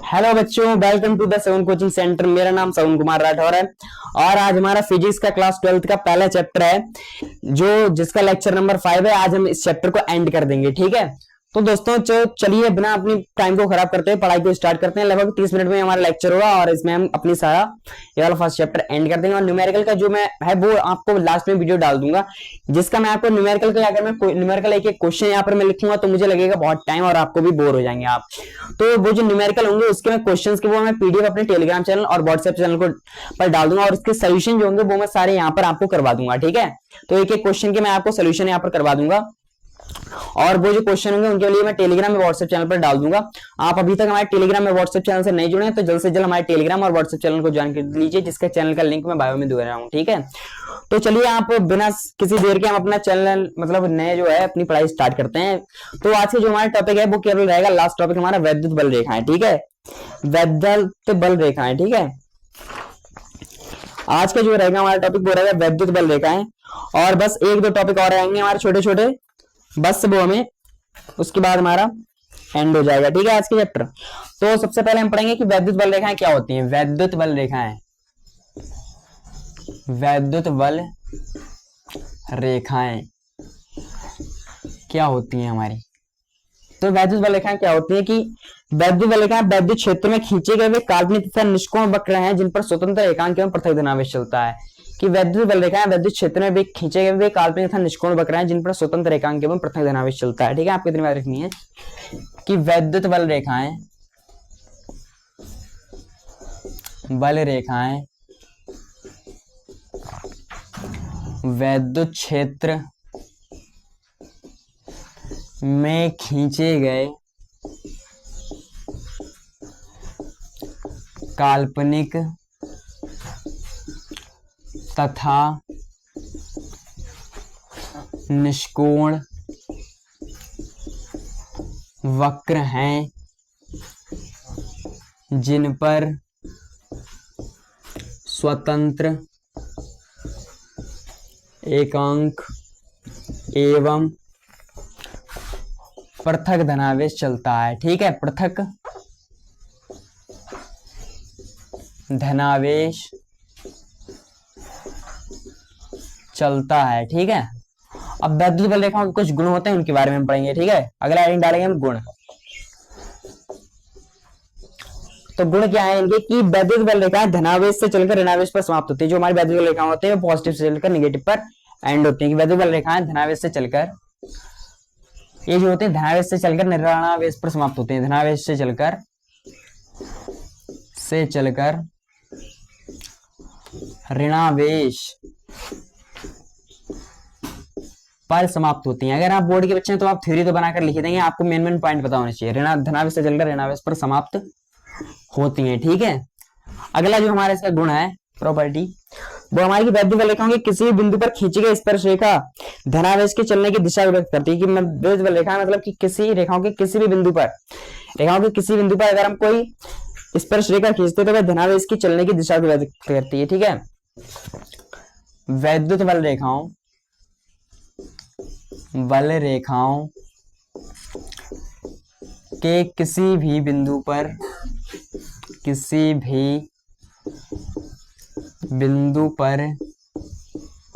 Hello बच्चों, welcome to the seven coaching centre. मेरा नाम सवन कुमार राठौर है और आज हमारा फिजिक्स का क्लास 12th का पहला चैप्टर है जो जिसका लेक्चर नंबर 5 है। आज हम इस चैप्टर को एंड कर देंगे, ठीक है। तो दोस्तों चलिए बिना अपनी टाइम को खराब करते हुए पढ़ाई को स्टार्ट करते हैं। लगभग 30 मिनट में हमारा लेक्चर होगा और इसमें हम अपनी सारा ये वाला फर्स्ट चैप्टर एंड कर देंगे। और न्यूमेरिकल का जो मैं है वो आपको लास्ट में वीडियो डाल दूंगा, जिसका मैं आपको न्यूमेरिकल का अगर मैं न्यूमेरिकल एक एक क्वेश्चन यहाँ पर मैं लिखूंगा तो मुझे लगेगा बहुत टाइम और आपको भी बोर हो जाएंगे आप। तो वो जो न्यूमेरिकल होंगे उसके मैं क्वेश्चंस के वो मैं पीडीएफ अपने टेलीग्राम चैनल और व्हाट्सएप चैनल को पर डाल दूंगा और इसके सोल्यूशन जो होंगे वो मैं सारे यहाँ पर आपको करवा दूंगा, ठीक है। तो एक एक क्वेश्चन के मैं आपको सोल्यूशन यहाँ पर करवा दूंगा और वो जो क्वेश्चन होंगे उनके लिए मैं टेलीग्राम में व्हाट्सएप चैनल पर डाल दूंगा। आप अभी तक हमारे टेलीग्राम में व्हाट्सएप चैनल से नहीं जुड़े हैं तो जल्द से जल्द हमारे टेलीग्राम और व्हाट्सएप चैनल को ज्वाइन कर लीजिए, जिसके चैनल का लिंक मैं बायो में दे रहा हूँ, ठीक है। तो चलिए आप बिना किसी देर के हम अपना चैनल मतलब नए जो है अपनी पढ़ाई स्टार्ट करते हैं। तो आज के जो हमारा टॉपिक है वो केवल रहेगा लास्ट टॉपिक हमारा वैद्युत बल रेखाएं, ठीक है। वैद्युत बल रेखाएं, ठीक है। आज का जो रहेगा हमारा टॉपिक वो रहेगा वैद्युत बल रेखाएं और बस एक दो टॉपिक और आएंगे हमारे छोटे छोटे, बस वो हमें उसके बाद हमारा एंड हो जाएगा, ठीक है आज के चैप्टर। तो सबसे पहले हम पढ़ेंगे कि वैद्युत बल रेखाएं क्या होती हैं। वैद्युत बल रेखाएं, वैद्युत बल रेखाएं क्या होती हैं हमारी। तो वैद्युत बल रेखाएं क्या होती हैं कि वैद्युत बल रेखाएं वैद्युत क्षेत्र में खींचे गए हुए काल्पनिक तथा निष्कोण वक्र हैं जिन पर स्वतंत्र एकांक एवं पृथक धनावेश चलता है। कि वैद्युत बल रेखाएं वैद्युत क्षेत्र में भी खींचे गए हुए काल्पनिक तथा निष्कोण वक्र हैं जिन पर स्वतंत्र एकांक एवं पृथक धनावेश चलता है, ठीक है। आपको इतनी बात रखनी है कि वैद्युत बल रेखाएं वैद्युत क्षेत्र में खींचे गए काल्पनिक तथा निष्कोण वक्र हैं जिन पर स्वतंत्र एकांक एवं पृथक धनावेश चलता है, ठीक है। पृथक धनावेश चलता है, ठीक है। अब वैद्युत बल रेखाओं के कुछ गुण होते हैं उनके बारे में हम पढ़ेंगे, ठीक है। अगला हेडिंग डालेंगे हम गुण। तो गुण क्या है इनके कि वैद्युत बल रेखाएं धनावेश से चलकर ऋणावेश पर समाप्त होती है। जो हमारी वैद्युत बल रेखाएं होती है वो पॉजिटिव से चलकर नेगेटिव पर एंड होती है। कि वैद्युत बल रेखाएं धनावेश से चलकर ये जो होते हैं धनावेश से चलकर ऋणावेश पर समाप्त होते हैं। धनावेश से चलकर ऋणावेश पर समाप्त होती हैं। अगर आप बोर्ड के बच्चे हैं तो आप थ्योरी तो बनाकर लिख देंगे, आपको मेन पॉइंट पता होना चाहिए। धनावेश से चलकर ऋणावेश पर समाप्त होती हैं, ठीक है। अगला जो हमारा इसका गुण है प्रॉपर्टी वो हमारी वैद्युत बल रेखाओं के किसी भी बिंदु पर खींची गई स्पर्श रेखा धनावेश के चलने की दिशा व्यक्त करती है। कि वैद्युत बल रेखा मतलब कि किसी रेखाओं के किसी भी बिंदु पर अगर हम कोई स्पर्श रेखा खींचते तो वह धनावेश की चलने की दिशा को व्यक्त करती है, ठीक है। वैद्युत बल रेखाओं के किसी भी बिंदु पर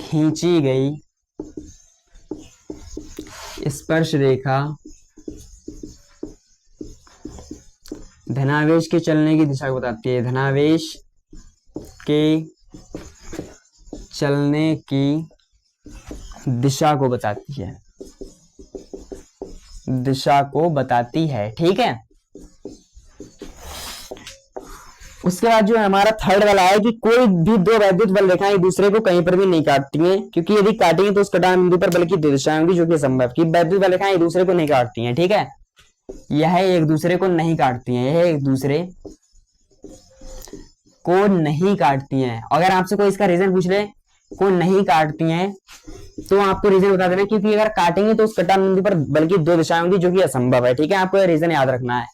खींची गई स्पर्श रेखा धनावेश के चलने की दिशा को बताती है। धनावेश के चलने की दिशा को बताती है, ठीक है। उसके बाद जो हमारा थर्ड वाला है कि कोई भी दो वैद्युत बल रेखाएं एक दूसरे को कहीं पर भी नहीं काटती हैं, क्योंकि यदि काटेंगे तो उस कटान बिंदु पर बल की दो दिशाएं होंगी जो कि असंभव। कि वैद्युत बल रेखाएं एक दूसरे को नहीं काटती हैं, ठीक है। यह एक दूसरे को नहीं काटती हैं। अगर आपसे कोई इसका रीजन पूछ ले को नहीं काटती हैं तो आपको रीजन बता देना, क्योंकि अगर काटेंगे तो उस कटान बिंदु पर बल की दो दिशाएं होंगी जो कि असंभव है, ठीक है। आपको रीजन याद रखना है।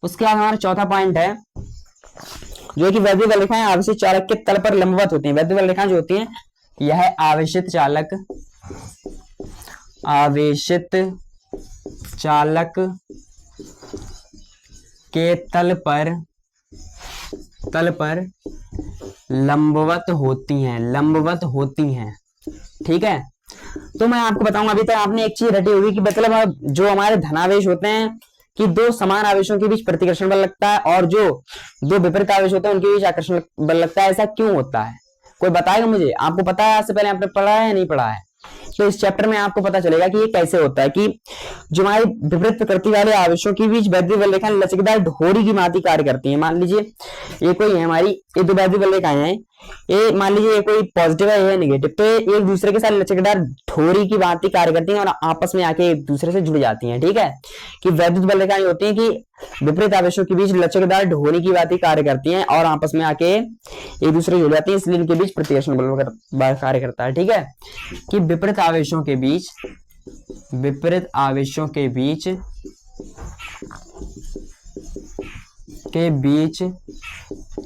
उसके बाद हमारा चौथा पॉइंट है जो कि वैद्युत बल रेखाएं आवेशित चालक के तल पर लंबवत होती हैं। वैद्युत बल रेखाएं जो होती हैं यह आवेशित चालक के तल पर तल पर लंबवत होती हैं, लंबवत होती हैं। ठीक है, तो मैं आपको बताऊंगा, अभी तक आपने एक चीज रटी होगी कि मतलब अब जो हमारे धनावेश होते हैं कि दो समान आवेशों के बीच प्रतिकर्षण बल लगता है, और जो दो विपरीत आवेश होते हैं उनके बीच आकर्षण बल लगता है। ऐसा क्यों होता है, कोई बताएगा मुझे? आपको पता है, आज से पहले आपने पढ़ा है या नहीं पढ़ा है? तो इस चैप्टर में आपको पता चलेगा कि ये कैसे होता है कि जो हमारी विपरीत प्रकृति वाले आवेशों के बीच वैद्युत बल रेखाएं लचकदार ढोरी की भांति कार्य करती हैं। मान लीजिए ये कोई है हमारी, ये दो वैद्युत बल रेखाएं हैं, ये मान लीजिए ये कोई पॉजिटिव है, ये नेगेटिव, तो ये एक दूसरे के साथ लचकदार ढोरी की भांति कार्य करती हैं और आपस में आके एक दूसरे से जुड़ जाती हैं। ठीक है, कि वैद्युत बल रेखाएं होती हैं कि विपरीत आवेशों के बीच लचकदार ढोरी की भांति कार्य करती हैं और आपस में आके एक दूसरे से जुड़ जाती हैं, इसलिए इनके बीच प्रतिकर्षण बल कार्य करता है। ठीक है, कि विपरीत आवेशों के बीच, विपरीत आवेशों के बीच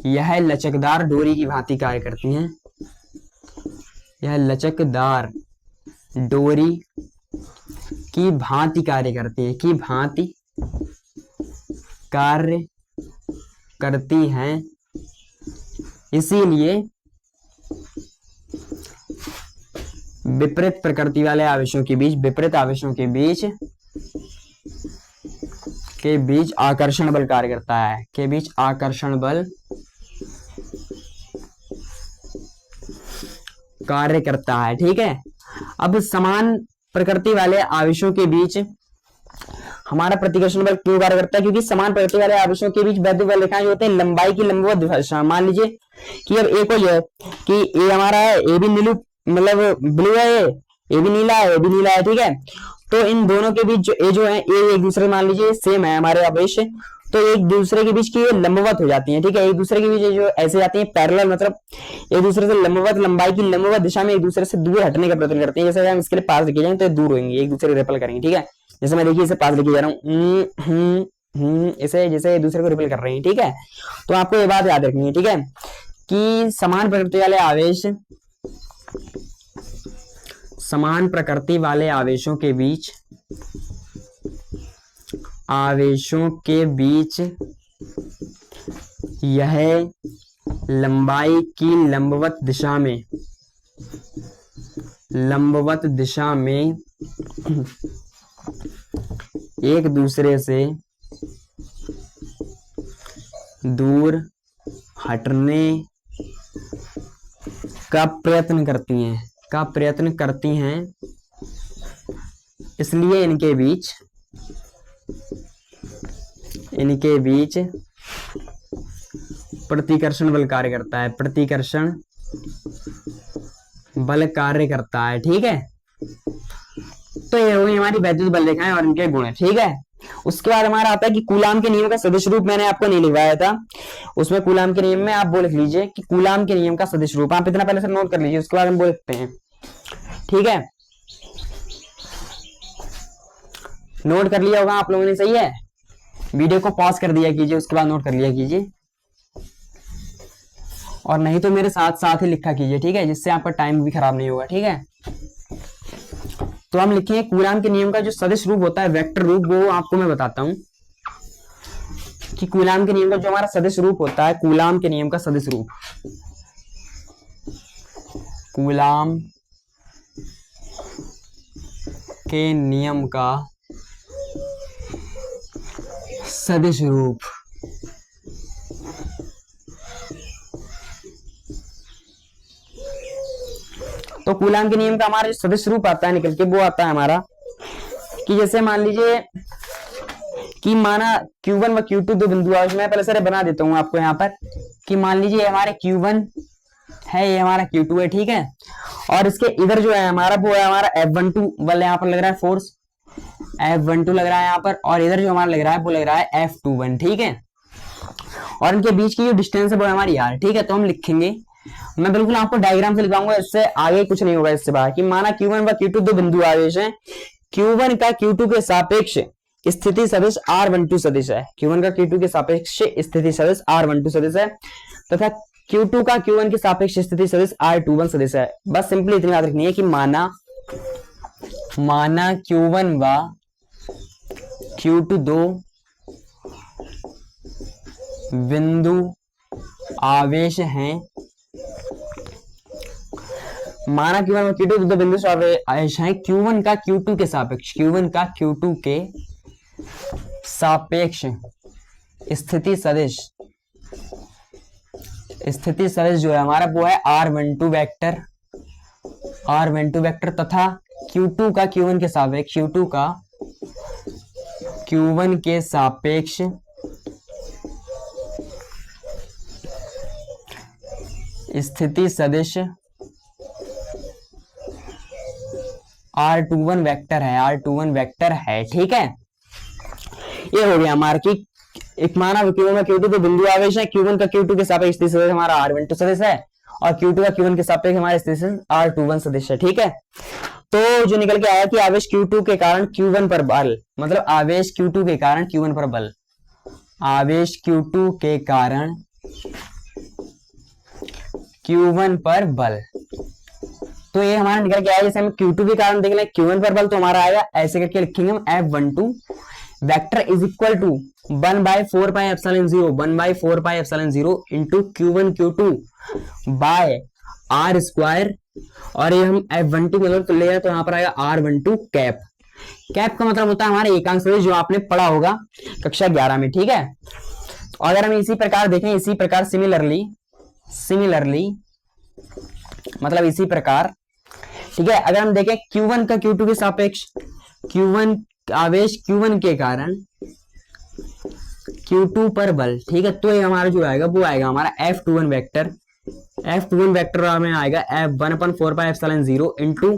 यह लचकदार डोरी की भांति कार्य करती हैं, यह लचकदार डोरी की भांति कार्य करती है, की भांति कार्य करती हैं, इसीलिए विपरीत प्रकृति वाले आवेशों के बीच, विपरीत आवेशों के बीच आकर्षण बल कार्य करता है, के बीच आकर्षण बल कार्य करता है। ठीक है, अब समान प्रकृति वाले आवेशों के बीच हमारा प्रतिकर्षण बल क्यों कार्य करता है? क्योंकि समान प्रकृति वाले आवेशों के बीच वैद्युत बल रेखाएं जो होते हैं लंबाई की लंबवत दिशा। मान लीजिए कि अब एक कोई है कि ये हमारा है, ये भी नीलू मतलब ब्लू है, ये भी नीला है, ये भी नीला है। ठीक है, तो इन दोनों के बीच जो है ये एक दूसरे, मान लीजिए सेम है हमारे आवेश, तो एक दूसरे के बीच की ये लंबवत हो जाती है। ठीक है, एक दूसरे के बीच जो ऐसे जाती है पैरेलल, मतलब एक दूसरे से लंबवत, लंबाई की लंबवत दिशा में एक दूसरे से दूर हटने का प्रयत्न करते हैं। जैसे हम इसके लिए पास लेके जाएंगे तो दूर होंगे, एक दूसरे को रिपल करेंगे। ठीक है, जैसे मैं देखिए इसे पास लेके जा रहा हूँ, इसे जैसे एक दूसरे को रिपल कर रहे हैं। ठीक है, तो आपको ये बात याद रखनी है। ठीक है, कि समान प्रकृति वाले आवेश, समान प्रकृति वाले आवेशों के बीच, आवेशों के बीच यह लंबाई की लंबवत दिशा में, लंबवत दिशा में एक दूसरे से दूर हटने का प्रयत्न करती हैं, का प्रयत्न करती हैं, इसलिए इनके बीच प्रतिकर्षण बल कार्य करता है, प्रतिकर्षण बल कार्य करता है। ठीक है, तो ये होगी हमारी वैद्युत बल रेखाएं और इनके गुण। ठीक है, उसके बाद हमारा आता है कि कूलाम के नियम का सदिश रूप। मैंने आपको नहीं लिखवाया था, उसमें कूलाम के नियम में आप वो लिख लीजिए कि कूलाम के नियम का सदिश रूप। आप इतना पहले से नोट कर लीजिए, उसके बाद हम वो लिखते हैं। ठीक है, नोट कर लिया होगा आप लोगों ने, सही है? वीडियो को पॉज कर दिया कीजिए, उसके बाद नोट कर लिया कीजिए, और नहीं तो मेरे साथ साथ ही लिखा कीजिए। ठीक है, जिससे आपका टाइम भी खराब नहीं होगा। ठीक है, तो हम लिखेंगे कूलाम के नियम का जो सदिश रूप होता है, वेक्टर रूप, वो आपको मैं बताता हूं कि कूलाम के नियम का जो हमारा सदिश रूप होता है, कूलाम के नियम का सदिश रूप, कूलाम के नियम का सदिश रूप, तो कूलाम के नियम का हमारा जो सदिश रूप आता है निकल के, वो आता है हमारा कि जैसे मान लीजिए कि माना Q1 व Q2 दो बिंदु आवेश, मैं पहले से बना देता हूं आपको यहाँ पर कि मान लीजिए हमारे Q1 है, ये हमारा Q2 है। ठीक है, और इसके इधर जो है हमारा वो है हमारा F12 बल यहाँ पर लग रहा है, फोर्स F12 लग रहा है यहाँ पर, और इधर जो हमारा लग रहा है वो लग रहा है F21। ठीक है, और इनके बीच की जो डिस्टेंस है वो हमारी R। ठीक है, तो हम लिखेंगे, मैं बिल्कुल आपको डायग्राम से लिखाऊंगा, इससे आगे कुछ नहीं होगा इससे बाहर, कि माना Q1 व Q2 दो बिंदु आवेश हैं, Q1 का Q2 के सापेक्ष स्थिति सदिश R12 सदिश है, Q1 का Q2 के सापेक्ष स्थिति सदिश R12 सदिश है, तथा Q2 का Q1 के सापेक्ष स्थिति सदिश R21 सदिश है। बस सिंपली इतनी याद रखनी है कि माना Q1 व Q2 दो बिंदु आवेश हैं, माना Q1 और Q2 दो बिंदु से आवेश हैं Q1 का Q2 के सापेक्ष, Q1 का Q2 के सापेक्ष स्थिति सदिश, स्थिति सदिश जो है हमारा वो है R12 वेक्टर, R12 वेक्टर तथा Q2 का Q1 के सापेक्ष, Q2 का Q1 के सापेक्ष स्थिति सदिश R21 वेक्टर है, R21 वेक्टर है। ठीक है, ये हो गया हमारा कि एक माना Q1 में Q2 तो बिंदु आवेश है, Q1 का Q2 के सापेक्ष स्थिति सदिश हमारा R12 सदिश है और Q2 का Q1 के सापेक्ष हमारा स्थिति सदिश R21 सदिश है। ठीक है, तो जो निकल के आया कि आवेश Q2 के कारण Q1 पर बल, मतलब आवेश Q2 के कारण Q1 पर बल, आवेश Q2 के कारण Q1 पर बल, तो ये हमारा निकल के आया। जैसे हम Q2 के कारण देख लें Q1 पर बल, तो हमारा आएगा ऐसे करके लिखेंगे हम F12 vector is equal to 1/4 pi epsilon 0, 1/4 pi epsilon 0 into Q1 Q2 by R square, और ये हम F12 मतलब ले जाए तो यहाँ पर आएगा R12 कैप। कैप का मतलब होता है हमारे एकांक सदिश, जो आपने पढ़ा होगा कक्षा 11 में। ठीक है, और अगर हम इसी प्रकार देखें, इसी प्रकार सिमिलरली मतलब इसी प्रकार, ठीक है, अगर हम देखें Q1 का Q2 के सापेक्ष, Q1 आवेश Q1 के कारण Q2 पर बल, ठीक है, तो ये हमारा जो आएगा वो आएगा हमारा F21 वेक्टर, F21 वेक्टर में आएगा F1/4 pi epsilon 0 into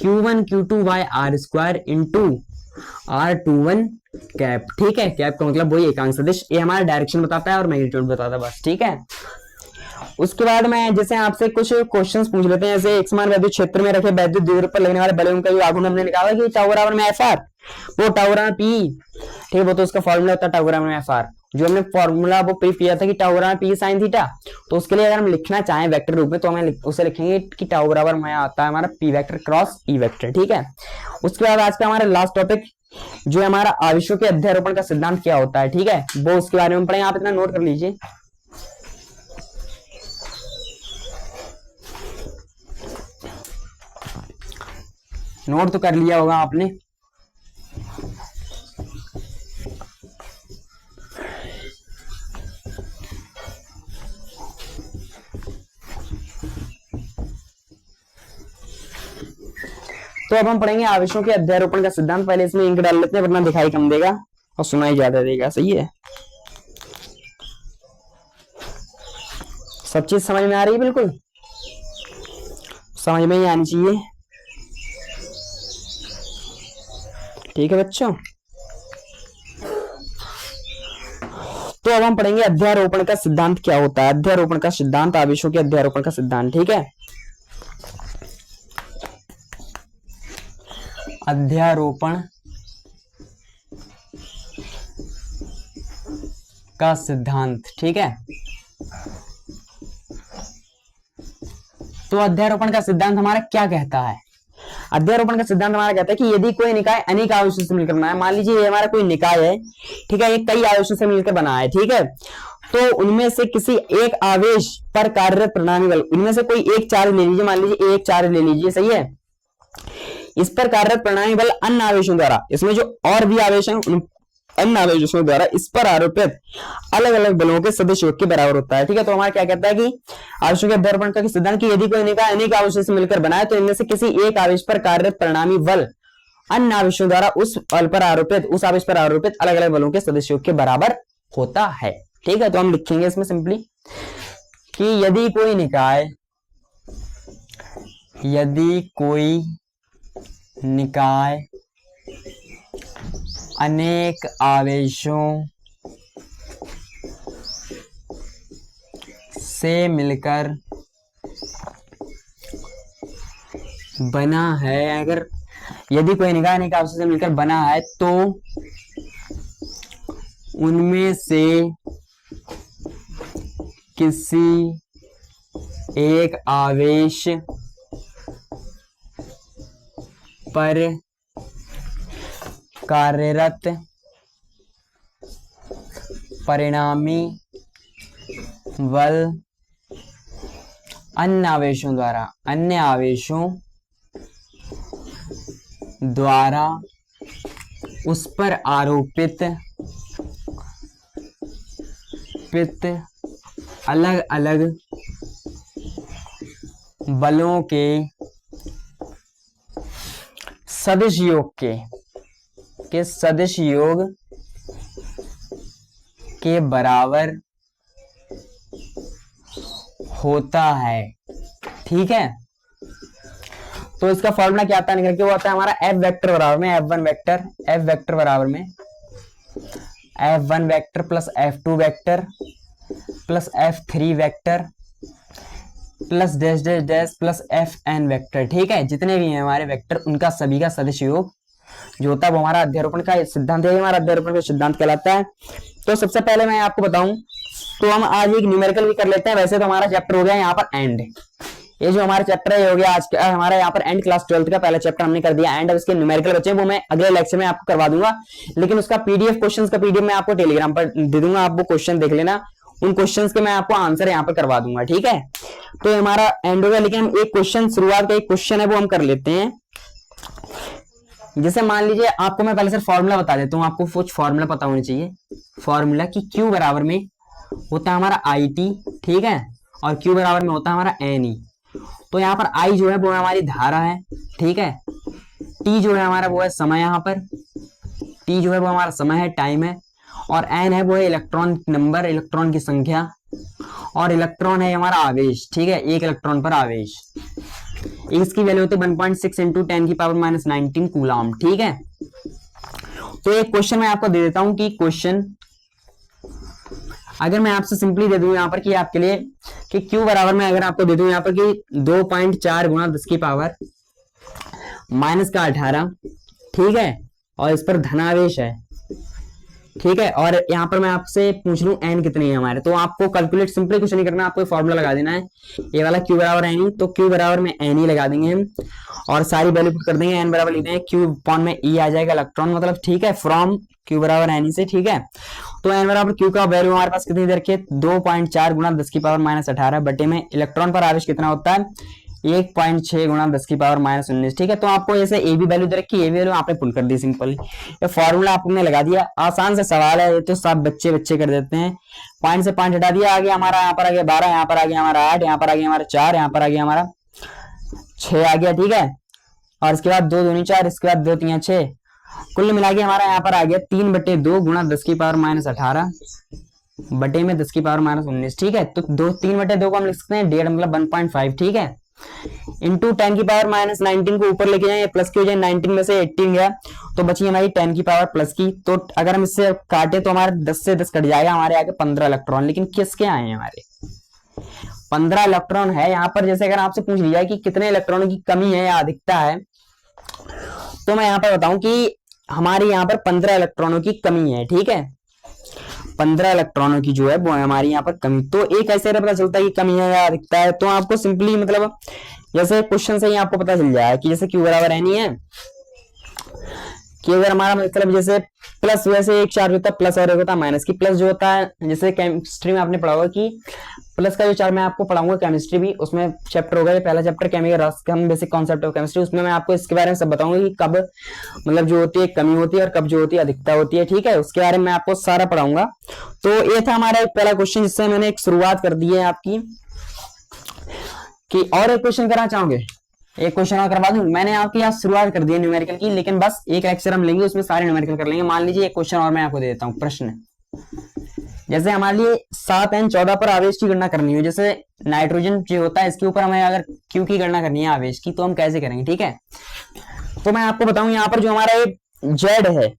Q1 Q2 by R square into R21 cap. ठीक है, कैप का मतलब वही एकांक सदिश, ये हमारा डायरेक्शन बताता है और मैग्नीट्यूड बताता है बस। ठीक है, उसके बाद में जैसे आपसे कुछ क्वेश्चंस पूछ लेते हैं, जैसे एक समान वैद्युत क्षेत्र में रखे वैद्युत द्विध्रुव पर लगने वाले बलों का जो आघूर्ण हमने निकाला कि टाउ बराबर में FR, वो टाउ बराबर P, ठीक है, वो तो उसका फॉर्मूला होता है टाउ बराबर में FR, जो हमने फॉर्मूला वो प्रूफ किया था कि टाउ बराबर P sin थीटा। तो उसके लिए अगर हम लिखना चाहें वेक्टर रूप में तो हमें उसे लिखेंगे कि टाउ बराबर में आता है हमारा P vector cross E vector. ठीक है, उसके बाद आज का हमारा लास्ट टॉपिक जो है हमारा आवेशों के अध्यारोपण का सिद्धांत क्या होता है, ठीक है, वो उसके बारे में पढ़ेंगे। आप इतना नोट कर लीजिए। नोट तो कर लिया होगा आपने। तो अब हम पढ़ेंगे आवेशों के अध्यारोपण का सिद्धांत। पहले इसमें इंक डाल लेते हैं वरना दिखाई कम देगा और सुनाई ज्यादा देगा। सही है, सब चीज समझ में आ रही है? बिल्कुल समझ में ही आनी चाहिए। ठीक है बच्चों, तो अब हम पढ़ेंगे अध्यारोपण का सिद्धांत क्या होता है। अध्यारोपण का सिद्धांत, आवेशों के अध्यारोपण का सिद्धांत। ठीक है, अध्यारोपण का सिद्धांत। ठीक है, तो अध्यारोपण का सिद्धांत हमारा क्या कहता है? अध्यारोपण का सिद्धांत हमारा कहता है कि यदि कोई निकाय अनेक आवेशों से मिलकर बना है, मान लीजिए ये हमारा कोई निकाय है, ठीक है, ये कई आवेशों से मिलकर बना है, ठीक है, तो उनमें से किसी एक आवेश पर कार्यरत परिणामी बल, इनमें से कोई एक चार्ज ले लीजिए, मान लीजिए एक चार्ज ले लीजिए, सही है, इस पर कार्यरत परिणामी बल अन्य आवेशों द्वारा, इसमें जो और भी आवेश हैं उन अन्य आवेशों द्वारा इस पर आरोपित अलग अलग बलों के सदिश योग के बराबर होता है। ठीक है, तो हमारा क्या कहता है कि आवेशों के अध्यारोपण का सिद्धांत कि यदि कोई निकाय अनेक आवेशों से मिलकर बना है तो इनमें से किसी एक आवेश पर कार्यरत परिणामी बल अन्य आवेशों द्वारा उस बल पर आरोपित, उस आवेश पर आरोपित अलग अलग बलों के सदिश योग के बराबर होता है। ठीक है, तो हम लिखेंगे इसमें सिंपली कि यदि कोई निकाय अनेक आवेशों से मिलकर बना है, अगर यदि कोई निकाय अनेक आवेशों से मिलकर बना है तो उनमें से किसी एक आवेश पर कार्यरत परिणामी बल अन्य आवेशों द्वारा उस पर आरोपित अलग अलग बलों के सदिश योग के बराबर होता है। ठीक है, तो इसका फॉर्मूला क्या आता है निकल के, वो आता है हमारा F वेक्टर बराबर में F1 वेक्टर बराबर में F1 vector plus F2 vector plus F3 vector plus dash dash dash plus Fn vector. ठीक है, जितने भी हैं हमारे वेक्टर उनका सभी का सदिश योग जो होता है वो हमारा अध्यारोपण का सिद्धांत है, हमारा अध्यारोपण का सिद्धांत कहलाता है। तो सबसे पहले मैं आपको बताऊं तो हम आज एक न्यूमेरिकल भी कर लेते हैं। वैसे तो हमारा चैप्टर हो गया यहाँ पर एंड, ये जो हमारा चैप्टर है हो गया आज का हमारा यहाँ पर एंड, क्लास 12th का पहला चैप्टर हमने कर दिया एंड। अब इसके न्यूमेरिकल बच्चे वो मैं अगले लेक्चर में आपको करवा दूंगा, लेकिन उसका पीडीएफ क्वेश्चंस का पीडीएफ मैं आपको टेलीग्राम पर दे दूंगा, आप वो क्वेश्चन देख लेना, उन क्वेश्चंस के मैं आपको आंसर यहाँ पर करवा दूंगा। ठीक है, तो हमारा एंड हो गया, लेकिन हम एक क्वेश्चन शुरुआत का एक क्वेश्चन है वो हम कर लेते हैं। जैसे मान लीजिए आपको मैं पहले से फॉर्मूला बता देता हूँ, आपको कुछ फॉर्मूला पता होना चाहिए। फॉर्मूला की Q बराबर में होता है हमारा IT, ठीक है, और Q बराबर में होता है हमारा NE। तो यहाँ पर I जो है वो हमारी धारा है, ठीक है, T जो है हमारा वो है समय, यहाँ पर T जो है वो हमारा समय है, टाइम है, और N है वो है इलेक्ट्रॉन नंबर, इलेक्ट्रॉन की संख्या, और इलेक्ट्रॉन है हमारा आवेश। ठीक है, एक इलेक्ट्रॉन पर आवेश, इसकी वैल्यू होती है 1.6 इंटू 10 की पावर -19 कूलम। ठीक है, तो एक क्वेश्चन मैं आपको दे देता हूं कि क्वेश्चन अगर मैं आपसे सिंपली दे दूं यहाँ पर कि आपके लिए कि Q बराबर में अगर आपको दे दूं यहाँ पर कि 2.4 गुणा 10 की पावर -18, ठीक है, और इस पर धनावेश है, ठीक है, और यहाँ पर मैं आपसे पूछ लूं n कितनी है हमारे, तो आपको कैलकुलेट सिंपली कुछ नहीं करना, आपको फॉर्मूला लगा देना है, ये वाला Q बराबर NE, तो Q बराबर में NE लगा देंगे हम और सारी वैल्यू पुट कर देंगे। n बराबर लिख देंगे Q अपॉन में E आ जाएगा इलेक्ट्रॉन, मतलब ठीक है, फ्रॉम Q बराबर NE से। ठीक है, तो n बराबर Q का वैल्यू हमारे पास कितनी दे रखी है, 2.4 गुणा 10 की पावर -18 बटे में इलेक्ट्रॉन पर आवेश कितना होता है 1.6 गुणा 10 की पावर -19। ठीक है, तो आपको ऐसे ए भी वैल्यू दे रखी है, ए वैल्यू आपने पुट कर दी सिंपल, ये फॉर्मूला आपने लगा दिया। आसान से सवाल है, ये तो सब बच्चे कर देते हैं। 5 से 5 हटा दिया, आ गया हमारा यहाँ पर आ गया 12, यहाँ पर आ गया हमारा 8, यहाँ पर आ गया हमारा 4, यहाँ पर आ गया हमारा 6 आ गया। ठीक है, और इसके बाद 2 दूनी 4, इसके बाद 2 3 6, कुल मिला के हमारा यहाँ पर आ गया 3/2 गुणा 10 की पावर -18 बटे में 10 की पावर -19। ठीक है, तो 3/2 को हम लिख सकते हैं 1.5 मतलब 1.5। ठीक है, इंटू 10 की पावर -19 को ऊपर लेके जाए, प्लस की हो जाए, 19 में से 18 गया तो बची हमारी 10 की पावर प्लस की। तो अगर हम इससे काटे तो हमारे 10 से 10 कट जाएगा, हमारे आगे 15 इलेक्ट्रॉन। लेकिन किसके आए हैं हमारे 15 इलेक्ट्रॉन है यहाँ पर। जैसे अगर आपसे पूछ लिया कि कितने इलेक्ट्रॉनों की कमी है या अधिकता है, तो मैं यहाँ पर बताऊं कि हमारी यहाँ पर 15 इलेक्ट्रॉनों की कमी है। ठीक है, 15 इलेक्ट्रॉनों की जो है वो है हमारी यहाँ पर कमी। तो एक ऐसे पता चलता है कि कमी है या अधिकता है, तो आपको सिंपली मतलब जैसे क्वेश्चन से ही आपको पता चल जाए कि जैसे Q बराबर NE है कि अगर हमारा मतलब जैसे प्लस, वैसे एक चार्ज होता है प्लस और एक होता है माइनस की। प्लस जो होता है जैसे केमिस्ट्री में आपने पढ़ा होगा कि प्लस का जो चार्ज मैं आपको पढ़ाऊंगा केमिस्ट्री भी, उसमें चैप्टर होगा, पहला चैप्टर केमिकल रसायन, हम बेसिक कॉन्सेप्ट ऑफ केमिस्ट्री, उसमें मैं आपको इसके बारे में सब बताऊंगा कि कब मतलब जो होती है कमी होती है और कब जो होती है अधिकता होती है। ठीक है, उसके बारे में मैं आपको सारा पढ़ाऊंगा। तो ये था हमारा एक पहला क्वेश्चन, जिससे मैंने एक शुरुआत कर दी है आपकी कि और एक क्वेश्चन करना चाहोगे, एक क्वेश्चन और करवा दूं। मैंने आपकी यहाँ शुरुआत कर दी है न्यूमेरिकल की, लेकिन बस एक लेक्चर हम लेंगे, उसमें सारे न्यूमेरिकल कर लेंगे। मान लीजिए एक क्वेश्चन और मैं आपको दे देता हूँ प्रश्न, जैसे हमारे लिए 7n14 पर आवेश की गणना करनी है। जैसे नाइट्रोजन जो होता है इसके ऊपर हमें अगर Q की गणना करनी है आवेश की, तो हम कैसे करेंगे। ठीक है, तो मैं आपको बताऊं यहाँ पर जो हमारा ये Z है,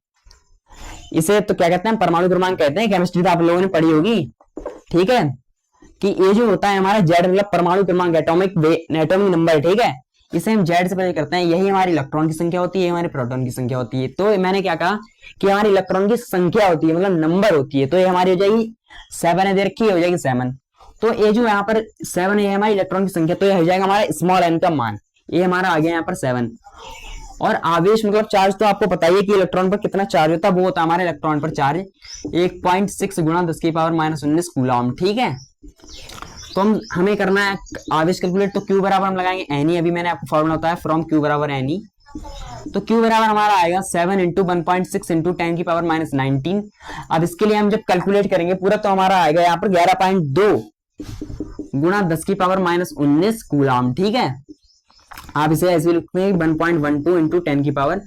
इसे तो क्या कहते हैं, परमाणु क्रमांक कहते हैं, केमिस्ट्री तो आप लोगों ने पढ़ी होगी। ठीक है, कि ये जो होता है हमारा Z मतलब परमाणु क्रमांक, एटॉमिक नंबर। ठीक है, इसे हम Z से पता करते हैं, यही हमारी इलेक्ट्रॉन की संख्या होती है, हमारे प्रोटॉन की संख्या होती है। तो मैंने क्या कहा कि हमारी इलेक्ट्रॉन की संख्या होती है मतलब नंबर होती है, तो ये हमारी हो जाएगी 7 है, दे रखी हो जाएगी 7। तो ये जो यहाँ पर 7 है हमारी इलेक्ट्रॉन की संख्या, तो ये हो जाएगा हमारा स्मॉल n का मान, ये हमारा आ गया यहाँ पर 7। और आवेश मतलब चार्ज, तो आपको पता ही है कि इलेक्ट्रॉन पर कितना चार्ज होता है, वो होता है हमारे इलेक्ट्रॉन पर चार्ज 1.6 गुणा 10 की पावर -19 कूलम। ठीक है, तो हमें करना है आवेश कैलकुलेट। तो क्यू बराबर हम लगाएंगे एनी, अभी मैंने आपको फॉर्मूला बताया फ्रॉम क्यू बराबर एनी। तो क्यू बराबर हमारा आएगा 7 इंटू 1.6 इंटू 10 की पावर माइनस 19। अब इसके लिए हम जब कैलकुलेट करेंगे पूरा तो हमारा आएगा यहाँ पर 11.2 गुणा 10 की पावर माइनस 19 कूलाम। ठीक है, आप इसे ऐसे लिखते हैं 1.12 इंटू 10 की पावर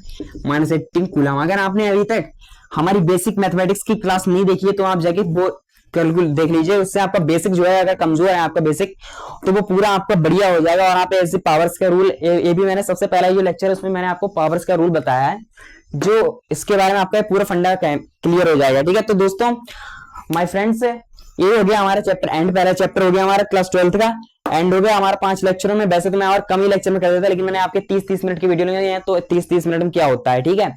माइनस 18 कूलाम। अगर आपने अभी तक हमारी बेसिक मैथमेटिक्स की क्लास नहीं देखी है तो आप जाके वो कैलकुलेट देख लीजिए, उससे आपका बेसिक जो है अगर कमजोर है आपका बेसिक तो वो पूरा आपका बढ़िया हो जाएगा। और आप ऐसे पावर्स का रूल ये भी मैंने सबसे पहला जो लेक्चर है उसमें मैंने आपको पावर्स का रूल बताया है, जो इसके बारे में आपका पूरा फंडा क्लियर हो जाएगा। ठीक है, तो दोस्तों माय फ्रेंड्स, ये हो गया हमारा चैप्टर एंड। पहला चैप्टर हो गया हमारा क्लास 12 का एंड हो गया हमारा 5 लेक्चरों में। वैसे तो मैं और कम ही लेक्चर में कर देता, लेकिन मैंने आपके 30-30 मिनट की वीडियो ली है, तो 30-30 मिनट में क्या होता है। ठीक है,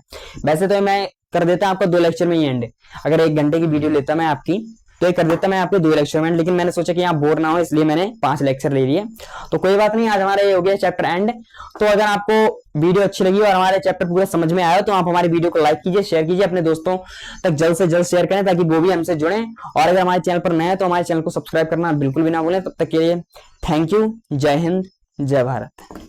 वैसे तो मैं कर देता आपको 2 लेक्चर में ही एंड। अगर 1 घंटे की वीडियो लेता मैं आपकी तो ये कर देता मैं आपको 2 लेक्चर में, लेकिन मैंने सोचा कि आप बोर ना हो इसलिए मैंने 5 लेक्चर ले लिए। तो कोई बात नहीं, आज हमारा ये हो गया चैप्टर एंड। तो अगर आपको वीडियो अच्छी लगी और हमारे चैप्टर पूरा समझ में आया तो आप हमारी वीडियो को लाइक कीजिए, शेयर कीजिए, अपने दोस्तों तक जल्द से जल्द शेयर करें ताकि वो भी हमसे जुड़ें। और अगर हमारे चैनल पर नए हैं तो हमारे चैनल को सब्सक्राइब करना बिल्कुल भी ना भूलें। तब तक के लिए थैंक यू, जय हिंद, जय भारत।